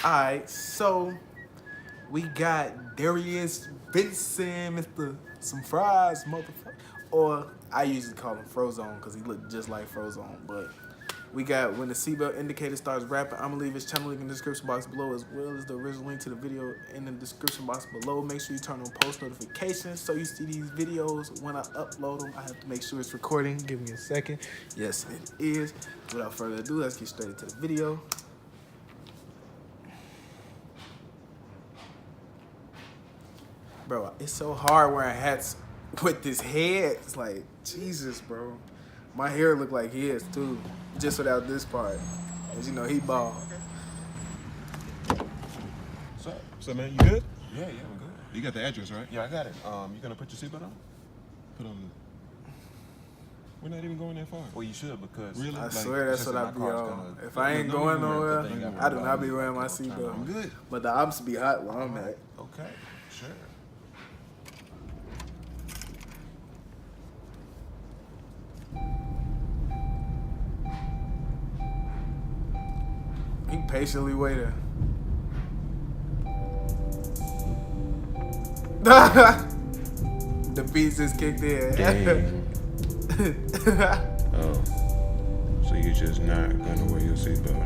Alright, so we got Darius Benson, Mr. Some Fries, motherfucker. Or I usually call him Frozone because he looked just like Frozone. But we got when the seatbelt indicator starts rapping. I'm gonna leave his channel link in the description box below, as well as the original link to the video in the description box below. Make sure you turn on post notifications so you see these videos when I upload them. I have to make sure it's recording. Give me a second. Yes, it is. Without further ado, let's get straight into the video. Bro, it's so hard wearing hats with this head. It's like, Jesus, bro. My hair look like his, too. Just without this part. As you know, he bald. What's up? What's up, man? You good? Yeah, I'm good. You got the address, right? Yeah, I got it. You gonna put your seatbelt on? Put on the... We're not even going that far. Well, you should because... Really? I Like, swear that's what I be on. If I ain't going nowhere, I do not be wearing my seatbelt. I'm good. But the ops be hot where I'm at. Okay, sure. He patiently waiting. The beats just kicked in. Dang. Oh. So you just not gonna wear your seatbelt,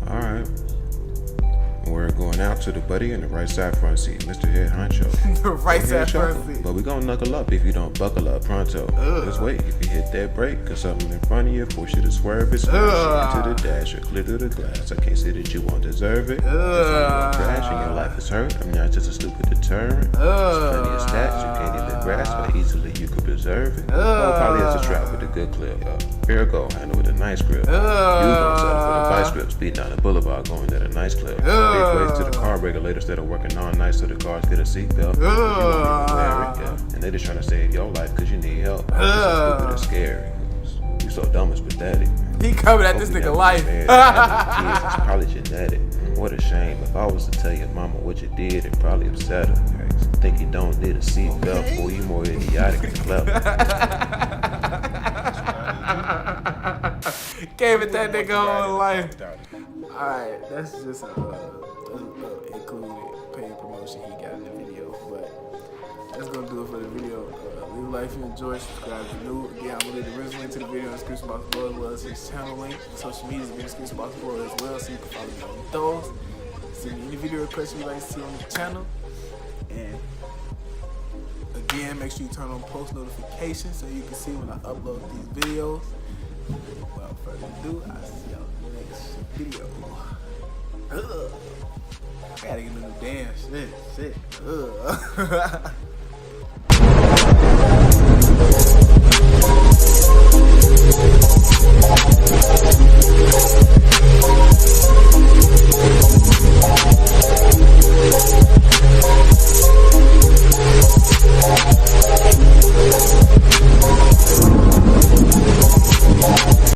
huh? Alright. We're going out to the buddy in the right side front seat, Mr. Head Honcho. The right Go ahead, side front shuffle. seat. But we gonna knuckle up if you don't buckle up pronto. Just wait, if you hit that brake, cause something in front of you, push you to swerve it, smash it into the dash, or clear through the glass. I can't say that you won't deserve it. If I'm crash and your life is hurt, I'm not just a stupid deterrent. There's plenty of stats you can't even grasp how easily you could preserve it. Well, probably as a trap with a good clip. Ergo, handle with a nice grip. You gon' settle for the vice grip, speed down the boulevard going at a nice clip. Big ways to the car regulators that are working all night so the cars get a seatbelt. You won't even wear it, yeah. And they just trying to save your life cause you need help. This is stupid and scary. You so dumb it's pathetic. He coming at this nigga life. Kids, it's probably genetic. What a shame. If I was to tell your mama what you did, it probably upset her. Think you don't need a seatbelt, boy, you more idiotic than clever. Gave it that nigga whole life. Alright, that's just a included paid promotion he got in the video. But that's gonna do it for the video. Leave a like if you enjoyed, subscribe if you're new. Again, I'm gonna leave the original link to the video in the description box below, as well as his channel link. Social media is in the description box below as well, so you can follow me on those. Send me any video requests you'd like to see on the channel. And again, make sure you turn on post notifications so you can see when I upload these videos. Without further ado, I'll see y'all in the next video. Ugh. I gotta get a new dance. Shit. Ugh.